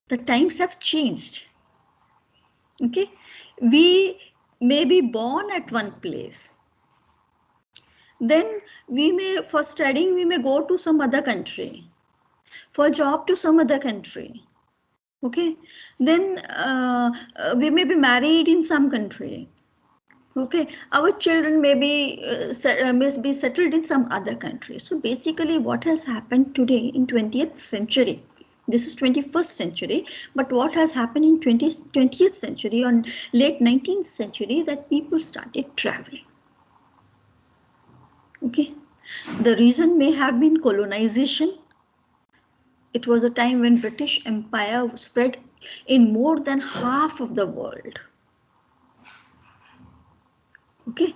The times have changed. Okay, we may be born at one place. Then we may, for studying, we may go to some other country. For job to some other country. Okay, then we may be married in some country. Okay, our children may be settled in some other country. So basically what has happened today in 20th century, this is 21st century, but what has happened in 20th century, on late 19th century, that people started traveling. Okay, the reason may have been colonization. It was a time when British Empire spread in more than half of the world. Okay,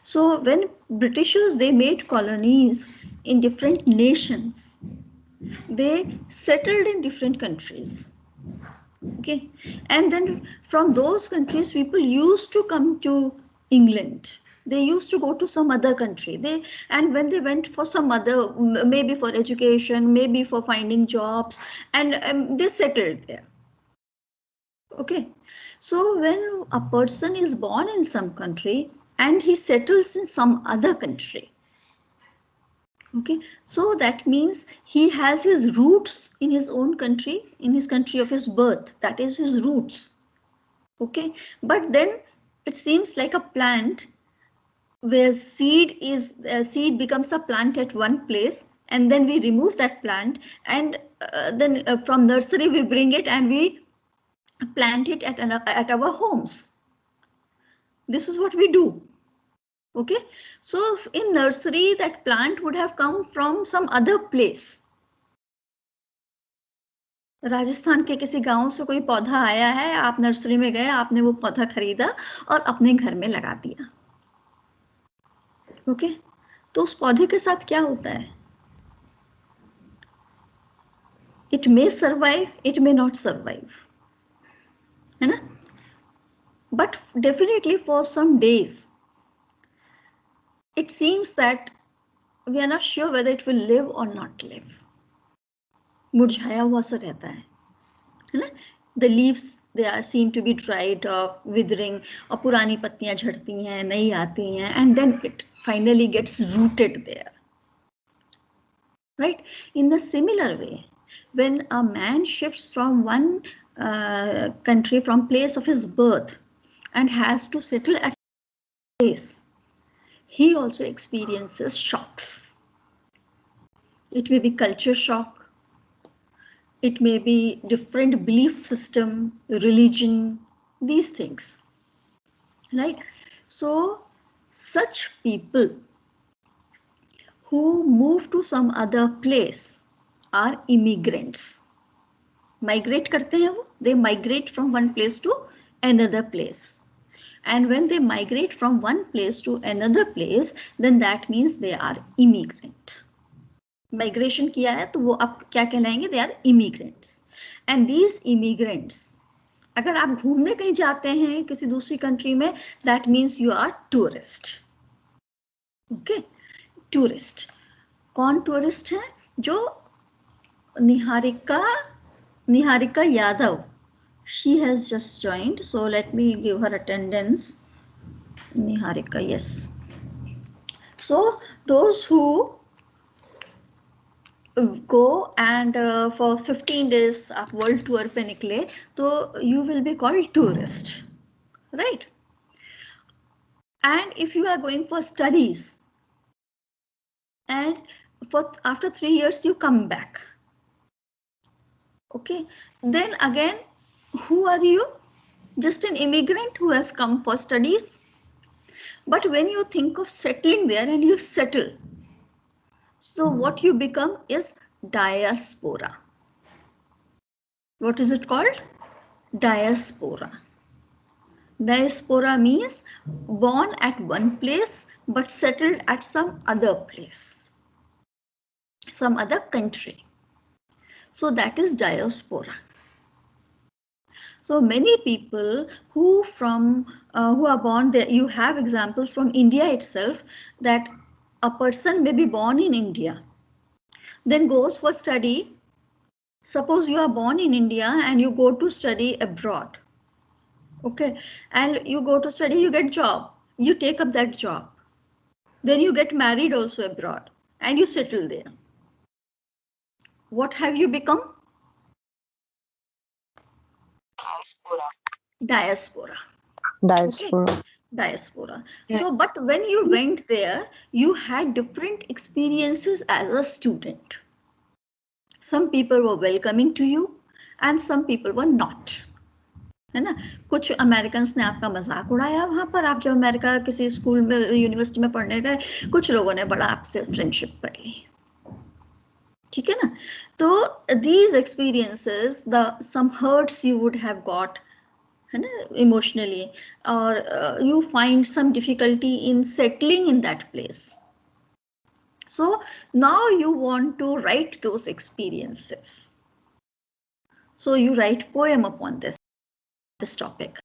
so when Britishers, they made colonies in different nations, they settled in different countries. Okay, and then from those countries, people used to come to England. They used to go to some other country. And when they went for some other, maybe for education, maybe for finding jobs, and they settled there. Okay, so when a person is born in some country and he settles in some other country, okay, so that means he has his roots in his own country, in his country of his birth. That is his roots. Okay, but then it seems like a plant where seed becomes a plant at one place, and then we remove that plant, and then from nursery we bring it and we plant it at our homes. This is what we do. Okay, so in nursery that plant would have come from some other place. Rajasthan के किसी गांव से कोई पौधा आया है, आप nursery में गए, आपने वो पौधा खरीदा और अपने घर में लगा दिया. ओके, तो उस पौधे के साथ क्या होता है? It may survive, it may not survive, है ना? But definitely for some days it seems that we are not sure whether it will live or not live. मुरझाया हुआ सा रहता है ना? The leaves, they are seem to be dried off, withering, और पुरानी पत्तियां झड़ती हैं, नई आती हैं, and then it finally gets rooted there. Right? In the similar way, when a man shifts from one country, from place of his birth, and has to settle at a place, he also experiences shocks. It may be culture shock, it may be different belief system, religion, these things, right? So such people who move to some other place are immigrants. Migrate करते हैं वो, they migrate from one place to another place. And when they migrate from one place to another place, then that means they are immigrant. Migration किया है तो वो अब क्या कहलाएंगे? They are immigrants. And these immigrants, अगर आप घूमने कहीं जाते हैं किसी दूसरी कंट्री में, that means you are tourist. Okay, tourist. कौन टूरिस्ट है? जो Niharika Yadav, she has just joined, so let me give her attendance. Niharika, yes. So those who go and for 15 days आप world tour पे निकले, तो you will be called tourist, right? And if you are going for studies and after 3 years you come back, okay, then again who are you? Just an immigrant who has come for studies. But when you think of settling there and you settle, so what you become is diaspora. What is it called? Diaspora. Diaspora means born at one place but settled at some other place, some other country. So that is diaspora. So many people who are born there, you have examples from India itself, that a person may be born in India, then goes for study Suppose you are born in India and you go to study abroad. Okay, and you go to study, you get job, you take up that job, then you get married also abroad and you settle there. What have you become? Diaspora. Diaspora. Okay, diaspora. So, but when you went there, you had different experiences as a student. Some people were welcoming to you and some people were not. है ना, कुछ American ने आपका मजाक उड़ाया वहां पर, आप जब अमेरिका किसी स्कूल में यूनिवर्सिटी में पढ़ने गए, कुछ लोगों ने बड़ा आपसे फ्रेंडशिप कर ली, ठीक है ना. तो these experiences, the some hurts you would have got, है ना, इमोशनली, और you find some difficulty in settling in that place. So now you want to write those experiences. So you write poem upon this topic.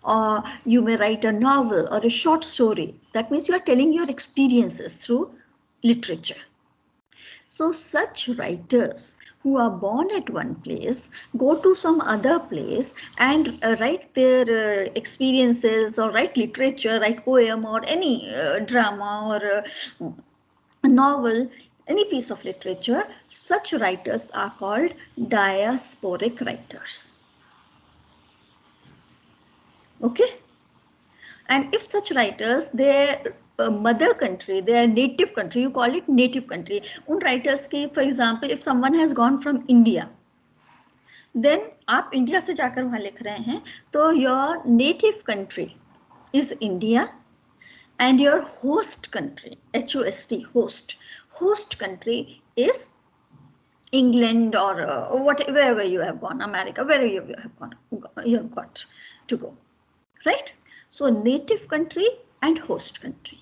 Or you may write a novel or a short story. That means you are telling your experiences through literature. So such writers who are born at one place go to some other place and write their experiences, or write literature, write poem or any drama or a novel, any piece of literature. Such writers are called diasporic writers. Okay. And if such writers, their mother country, their native country, you call it native country, उन writers के, for example, if someone has gone from India, then आप India से जाकर वहाँ लिख रहे हैं, तो your native country is India and your host country, HOST, host country is England or whatever, wherever you have gone, America, wherever you have gone, you have got to go, right? So native country and host country.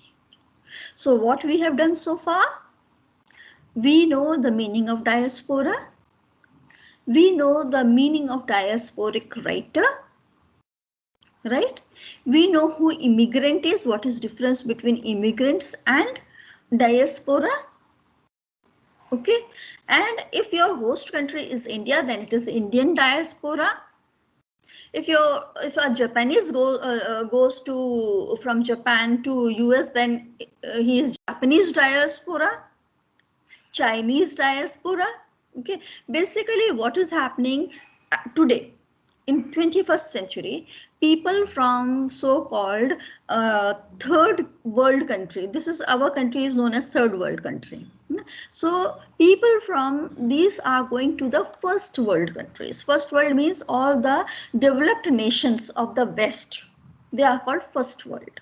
So what we have done so far, we know the meaning of diaspora, we know the meaning of diasporic writer, right? We know who immigrant is, what is difference between immigrants and diaspora. Okay, and if your host country is India, then it is Indian diaspora. If a Japanese goes to from Japan to US, then he is Japanese diaspora, Chinese diaspora. Okay, basically what is happening today in 21st century, people from so-called third world country, this is our country is known as third world country. So people from these are going to the first world countries. First world means all the developed nations of the West. They are called first world.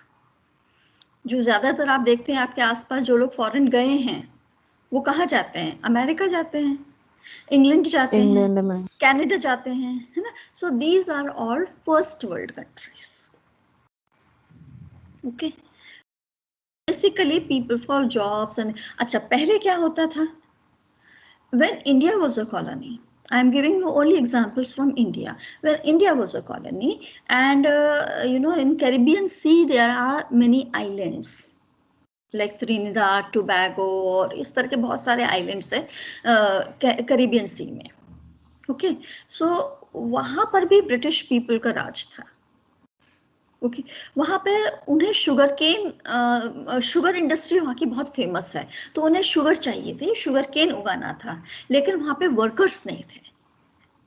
जो ज्यादातर आप देखते हैं आपके आसपास जो लोग foreign गए हैं, वो कहाँ जाते हैं? अमेरिका जाते हैं, इंग्लैंड जाते हैं, कनाडा जाते हैं, है ना. So these are all first world countries. Okay, basically people for jobs and. अच्छा, पहले क्या होता था? When India was a colony, I am giving you only examples from India. When India was a colony, and in Caribbean Sea there are many islands like Trinidad, Tobago, और इस तरह के बहुत सारे islands है Caribbean Sea में. Okay, so वहाँ पर भी ब्रिटिश पीपल का राज था. ओके, वहाँ पे उन्हें शुगर इंडस्ट्री वहाँ की बहुत फेमस है, तो उन्हें शुगर चाहिए थी, शुगर केन उगाना था, लेकिन वहाँ पे वर्कर्स नहीं थे.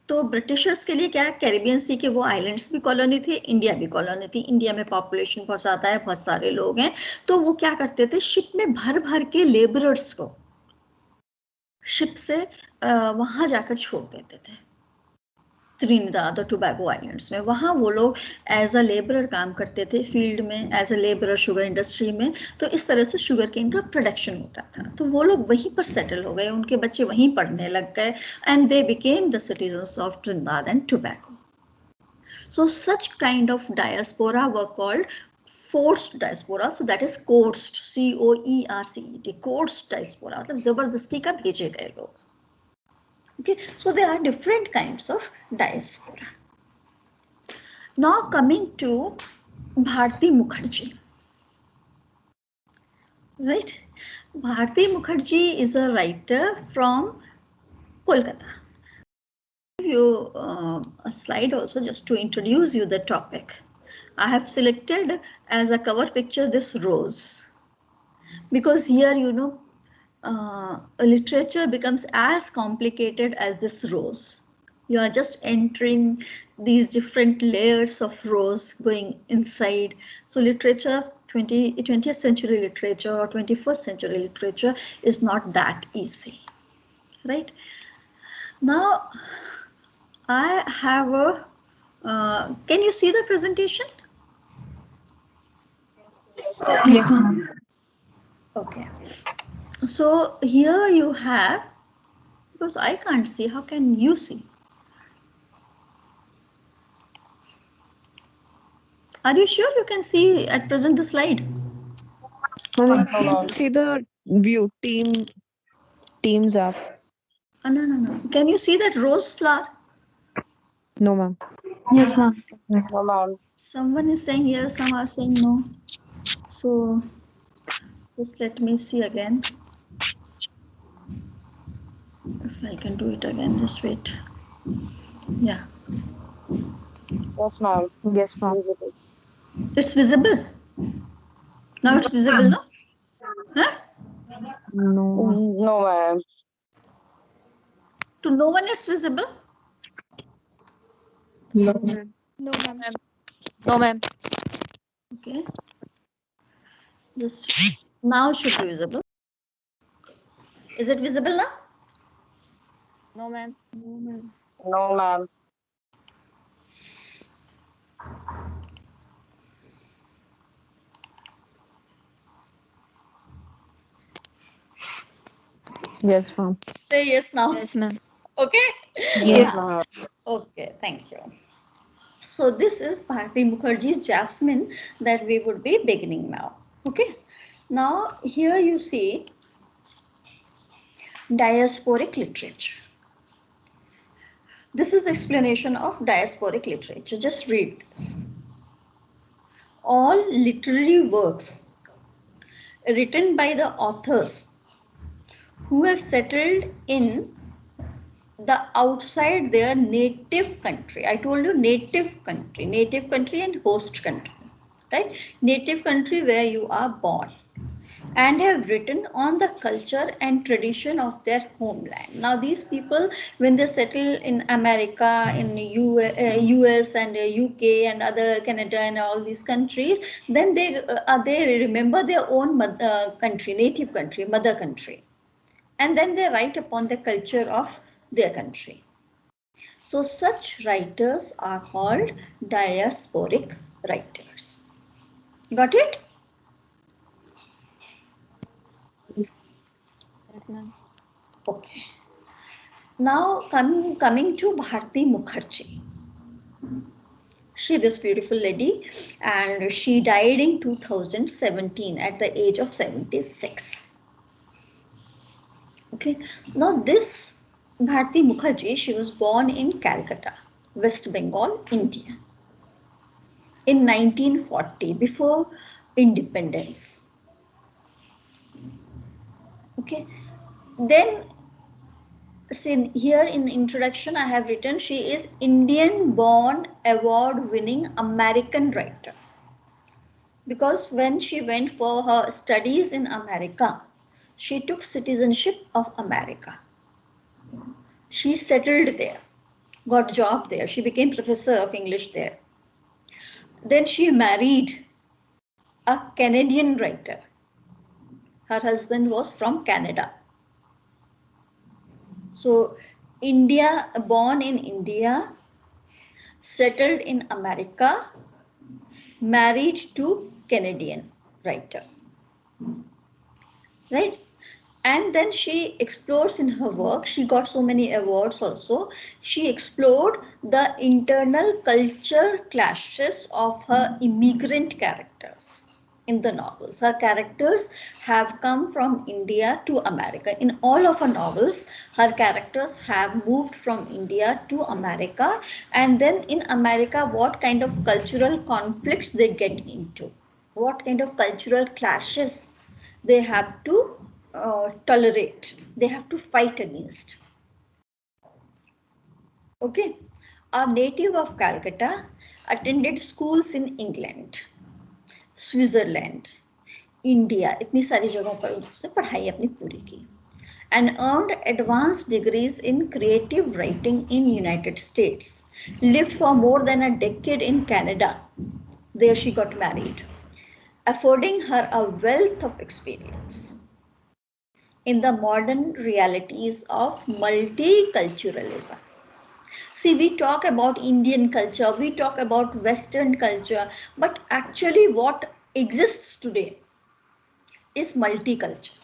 तो ब्रिटिशर्स के लिए क्या है, कैरिबियन सी के वो आइलैंड्स भी कॉलोनी थे, इंडिया भी कॉलोनी थी. इंडिया में पॉपुलेशन बहुत ज़्यादा है, बहुत सारे लोग हैं, तो वो क्या करते थे, शिप में भर भर के लेबरर्स को शिप से वहाँ जाकर छोड़ देते थे त्रिनिदाद और टोबैगो आइलैंड्स में. वहाँ वो लोग एज अ लेबरर काम करते थे फील्ड में, as a labourer sugar industry में. तो इस तरह से शुगर केन का प्रोडक्शन होता था. तो वो लोग वहीं पर सेटल हो गए, उनके बच्चे वहीं पढ़ने लग गए, and they became the citizens of Trinidad and Tobago. So such kind of diaspora were called forced diaspora. So that is coerced, COERCED, coerced diaspora, मतलब जबरदस्ती का भेजे गए लोग. Okay, so there are different kinds of diaspora. Now coming to Bharti Mukherjee. Right? Bharti Mukherjee is a writer from Kolkata. you a slide also just to introduce you the topic. I have selected as a cover picture this rose, because here literature becomes as complicated as this rose. You are just entering these different layers of rose going inside. So literature, 20th century literature or 21st century literature is not that easy, right? Now I have a, can you see the presentation? Yes, ma'am. Okay. So here you have, because I can't see, how can you see? Are you sure you can see at present the slide? Ma'am, you can see the view teams app. No, no, no. Can you see that rose flower? No, ma'am. Yes, ma'am. No, ma'am. Someone is saying yes, some are saying no. So just let me see again. If I can do it again, just wait. Yeah, Yes, ma'am. Yes, ma'am. it's visible. Now it's visible, no? Huh? No, ma'am. No, ma'am. To no one it's visible. No, ma'am. No, ma'am. No, ma'am. Okay. Just now it should be visible. Is it visible now? No, ma'am. No, ma'am. Yes, ma'am. Say yes now. Yes, ma'am. Okay. Yes, ma'am. Okay, thank you. So this is Bharti Mukherjee's Jasmine that we would be beginning now. Okay. Now here you see diasporic literature. This is the explanation of diasporic literature. Just read this. All literary works written by the authors who have settled in the outside their native country. I told you native country and host country, right? Native country where you are born, and have written on the culture and tradition of their homeland. Now, these people, when they settle in America, in US and UK and other Canada and all these countries, then they remember their own country, native country, mother country, and then they write upon the culture of their country. So, such writers are called diasporic writers. Got it? Yes, ma'am. Okay. Now coming to Bharti Mukherjee. She, this beautiful lady, and she died in 2017 at the age of 76. Okay. Now this Bharti Mukherjee, she was born in Calcutta, West Bengal, India, in 1940, before independence. Okay. Then see here in introduction I have written she is Indian born award winning American writer, because when she went for her studies in America, she took citizenship of America. She settled there, got job there. She became professor of English there. Then she married a Canadian writer. Her husband was from Canada. So India, born in India, settled in America, married to Canadian writer. Right? And then she explores in her work, she got so many awards also, she explored the internal culture clashes of her immigrant characters in the novels. Her characters have come from India to America. In all of her novels, her characters have moved from India to America, and then in America, what kind of cultural conflicts they get into, what kind of cultural clashes they have to tolerate, they have to fight against. Okay, a native of Calcutta, attended schools in England, Switzerland, India, इतनी सारी जगहों पर उसने पढ़ाई अपनी पूरी की, and earned advanced degrees in creative writing in United States. Lived for more than a decade in Canada. There she got married, affording her a wealth of experience in the modern realities of multiculturalism. See, we talk about Indian culture, we talk about Western culture, but actually what exists today is multicultural.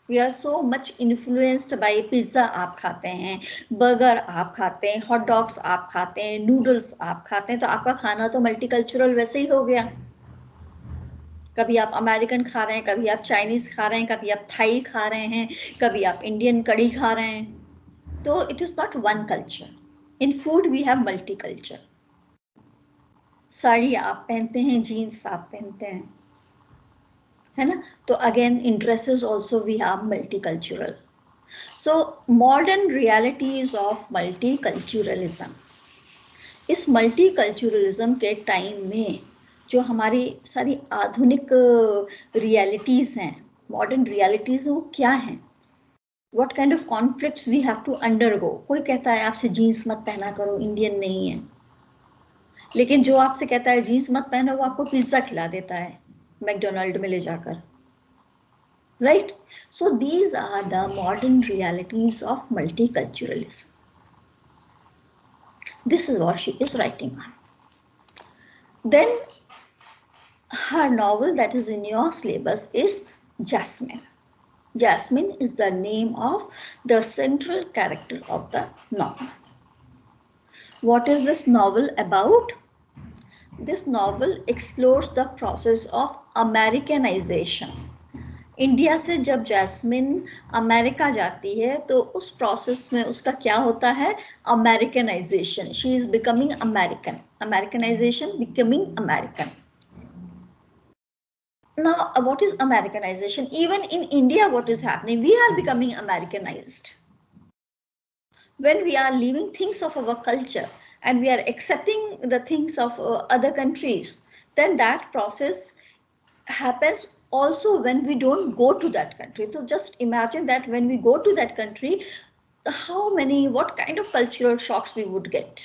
We are so much influenced by pizza आप खाते हैं, burger आप खाते हैं, hot dogs आप खाते हैं, noodles आप खाते हैं, तो आपका खाना तो मल्टीकल्चरल वैसे ही हो गया. कभी आप अमेरिकन खा रहे हैं, कभी आप चाइनीज खा रहे हैं, कभी आप थाई खा रहे हैं, कभी आप इंडियन कड़ी खा रहे हैं. तो it is not one culture. In food we have multi culture. Sari आप पहनते हैं, जीन्स आप पहनते हैं, है ना. तो again in dresses also we have multi cultural. So modern realities of multi culturalism. इस मल्टी कल्चरलिज्म के टाइम में जो हमारी सारी आधुनिक रियलिटीज हैं, मॉडर्न रियलिटीज, वो क्या हैं, what kind of conflicts we have to undergo. कोई कहता है आपसे जीन्स मत पहना करो, इंडियन नहीं है, लेकिन जो आपसे कहता है जीन्स मत पहनो, वो आपको पिज्जा खिला देता है मैकडोनाल्ड में ले जाकर. Right. So these are the modern realities of multiculturalism. This is what she is writing on. Then her novel that is in your syllabus is Jasmine. Jasmine is the name of the central character of the novel. What is this novel about? This novel explores the process of Americanization. India से जब jasmine America जाती है तो उस process में उसका क्या होता है, Americanization. She is becoming American. Americanization, becoming American. Now, what is Americanization? Even in India, what is happening? We are becoming Americanized. When we are leaving things of our culture and we are accepting the things of other countries, then that process happens also when we don't go to that country. So just imagine that when we go to that country, what kind of cultural shocks we would get.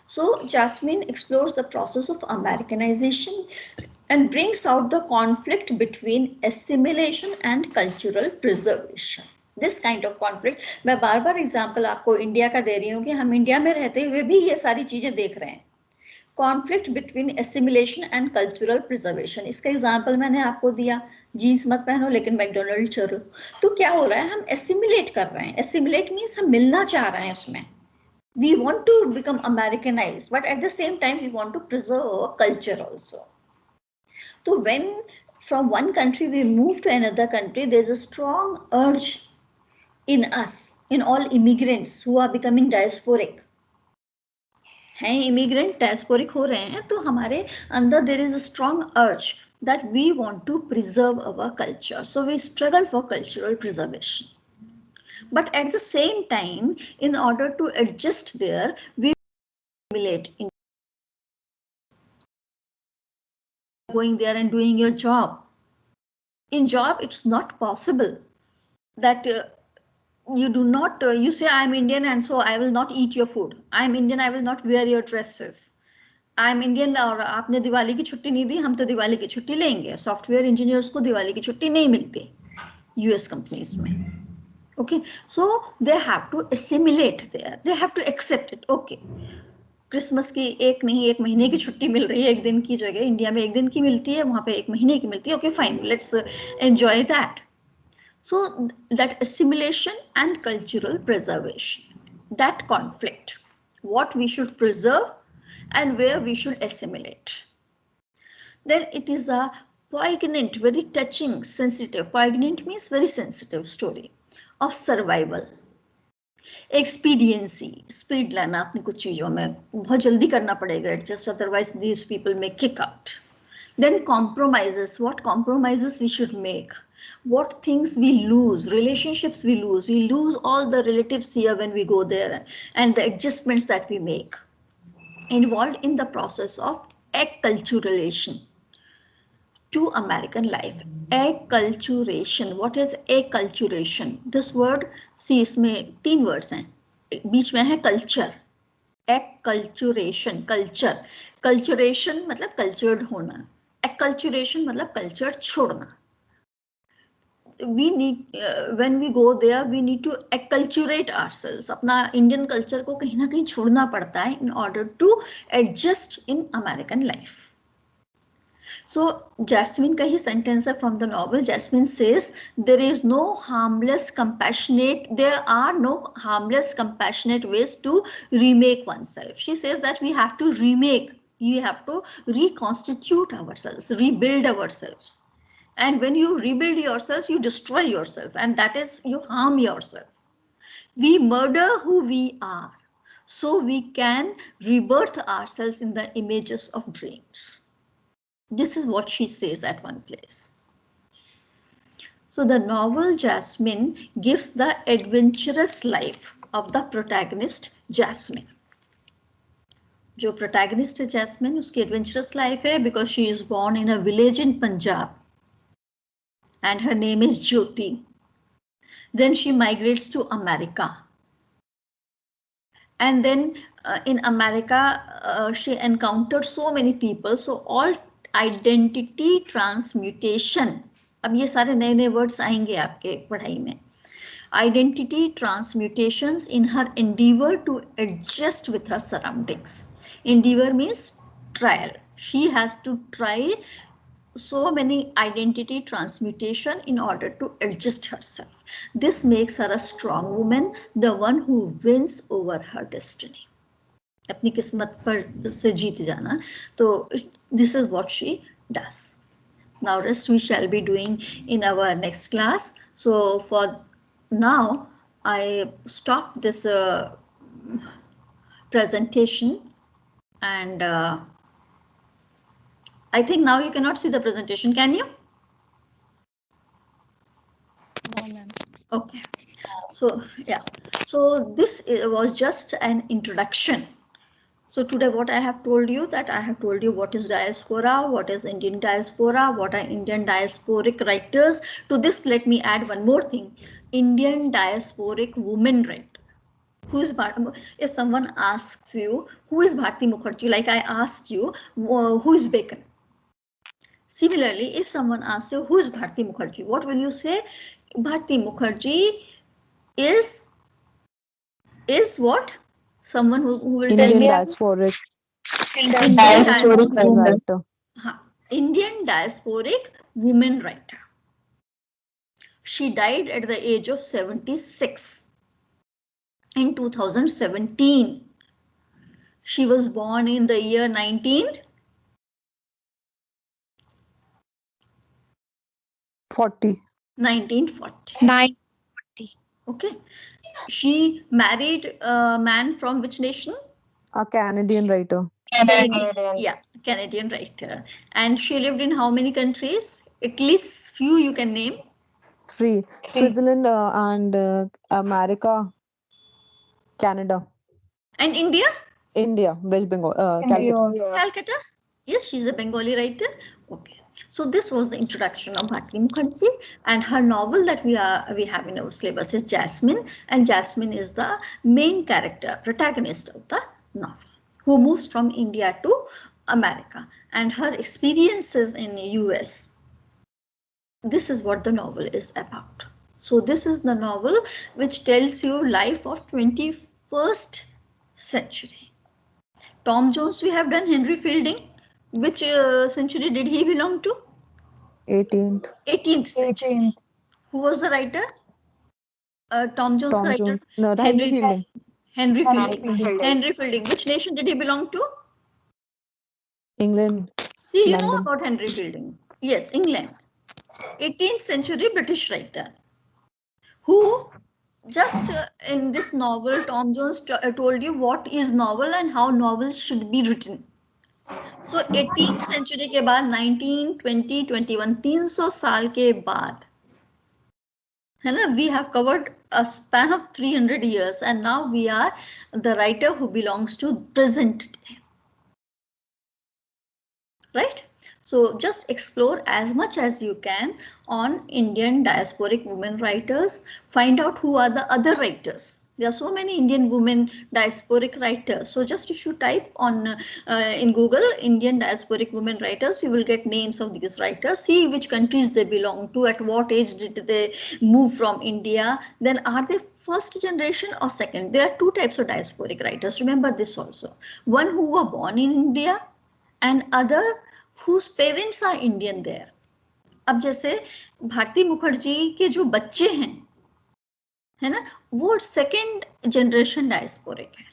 So Jasmine explores the process of Americanization and brings out the conflict between assimilation and cultural preservation. This kind of conflict, मैं बार बार example आपको India का दे रही हूँ कि हम India में रहते हुए भी ये सारी चीजें देख रहे हैं. Conflict between assimilation and cultural preservation. इसका एग्जाम्पल मैंने आपको दिया, जीन्स मत पहनो लेकिन मैकडोनल्ड चलो. तो क्या हो रहा है, हम एसिमिलेट कर रहे हैं. एसिमिलेट मीन्स हम मिलना चाह रहे हैं उसमें. We want to become Americanized, but at the same time we want to preserve culture also. So when from one country we move to another country, there's a strong urge in us, in all immigrants who are becoming diasporic. हैं immigrant diasporic हो रहे हैं, तो हमारे अंदर there is a strong urge that we want to preserve our culture. So we struggle for cultural preservation. But at the same time, in order to adjust there, we assimilate. Going there and doing your job. In job, it's not possible that you do not, you say I'm Indian and so I will not eat your food. I'm Indian, I will not wear your dresses. I'm Indian और आपने दिवाली की छुट्टी नहीं दी, हम तो दिवाली की छुट्टी लेंगे. सॉफ्टवेयर इंजीनियर्स को दिवाली की छुट्टी नहीं मिलती यूएस कंपनीज में. Okay, so they have to assimilate there. They have to accept it. Okay, Christmas की एक महीने की छुट्टी मिल रही है, एक दिन की जगह इंडिया में एक दिन की मिलती है, वहां पे एक महीने की मिलती है. Okay fine, let's enjoy that. So that assimilation and cultural preservation, that conflict, what we should preserve and where we should assimilate. Then it is a poignant, very touching, sensitive. Poignant means very sensitive story of survival. Expediency, speed लाना अपनी कुछ चीजों में, बहुत जल्दी करना पड़ेगा adjust, otherwise these people may kick out. Then compromises, what compromises we should make. What things we lose, relationships we lose all the relatives here when we go there, and the adjustments that we make involved in the process of acculturation to American life. Acculturation. What is acculturation? This word, see, इसमें तीन words हैं, बीच में है culture. Acculturation, culture. Culturation मतलब cultured होना. Acculturation मतलब culture छोड़ना. We need, when we go there, we need to acculturate ourselves. अपना Indian culture को कहीं ना कहीं छोड़ना पड़ता है in order to adjust in American life. So Jasmine का ही sentence है from the novel. Jasmine says there is no harmless compassionate, there are no harmless compassionate ways to remake oneself. She says that we have to remake, we have to reconstitute ourselves, rebuild ourselves. And when you rebuild yourself, you destroy yourself, and that is, you harm yourself. We murder who we are so we can rebirth ourselves in the images of dreams. This is what she says at one place. So the novel Jasmine gives the adventurous life of the protagonist Jasmine. जो protagonist है Jasmine, उसकी adventurous life है because she is born in a village in Punjab and her name is Jyoti. Then she migrates to America. And then in America, she encountered so many people. So all identity transmutation, अब ये सारे नए नए words आएंगे आपके पढ़ाई में. Identity transmutations in her endeavor to adjust with her surroundings. Endeavor means trial. She has to try so many identity transmutation in order to adjust herself. This makes her a strong woman, the one who wins over her destiny. अपनी किस्मत पर से जीत जाना. तो this is what she does. Now rest we shall be doing in our next class. So for now I stop this presentation, and I think now you cannot see the presentation, can you? No, ma'am. Okay. So yeah, so this was just an introduction. So today what I have told you, that I have told you what is diaspora, what is Indian diaspora, what are Indian diasporic writers. To this, let me add one more thing. Indian diasporic women writer. Who is if someone asks you, who is Bharti Mukherjee, like I asked you, who is Bacon? Similarly, if someone asks you, who is Bharti Mukherjee, what will you say? Bharti Mukherjee is what? Someone who will tell Indian me. diasporic Indian diasporic writer. Indian diasporic woman writer. She died at the age of 76 in 2017. She was born in the year 1940. 1940. Okay. She married a man from which nation? A Canadian writer. Yeah, Canadian writer. And she lived in how many countries? At least few you can name. 3. Switzerland and America, Canada. And India? India, West Bengal, Calcutta. Calcutta? Yes, she's a Bengali writer. Okay. So this was the introduction of Bharti Mukherjee, and her novel that we have in our syllabus is Jasmine, and Jasmine is the main character, protagonist of the novel, who moves from India to America, and her experiences in the US. This is what the novel is about. So this is the novel which tells you life of 21st century. Tom Jones we have done. Henry Fielding, which century did he belong to? 18th. 18th century. Who was the writer? Tom Jones Tom writer. Jones. No, Henry Fielding. Henry Fielding. Henry Fielding. Which nation did he belong to? England. See, you know London. about Henry Fielding. Yes, England. 18th century British writer, who just in this novel, Tom Jones told you what is novel and how novels should be written. So 18th century के बाद 19, 20, 21, 300 साल के बाद We have covered a span of 300 years and now we are the writer who belongs to present day. Right? So just explore as much as you can on Indian diasporic women writers. Find out who are the other writers. There are so many Indian women diasporic writers. So just if you type on in Google Indian diasporic women writers, you will get names of these writers. See which countries they belong to, at what age did they move from India, then are they first generation or second. There are two types of diasporic writers. Remember this also. One who were born in India and other whose parents are Indian there. अब जैसे भारती मुखर्जी के जो बच्चे हैं, है ना, वो second generation diasporic है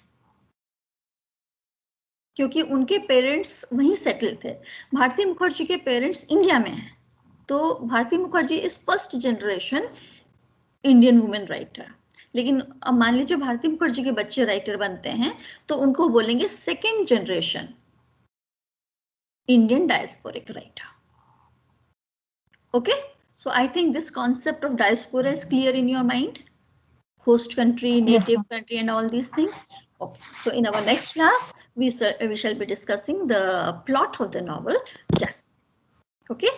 क्योंकि उनके पेरेंट्स वहीं सेटल थे. भारती मुखर्जी के पेरेंट्स इंडिया में हैं, तो Bharati Mukherjee is first generation Indian women writer. लेकिन अब मान लीजिए भारती मुखर्जी के बच्चे राइटर बनते हैं तो उनको बोलेंगे second generation Indian diasporic writer. Okay, so I think this concept of diaspora is clear in your mind. Host country, native country, and all these things. Okay, so in our next class, we shall be discussing the plot of the novel Jasmine. Okay.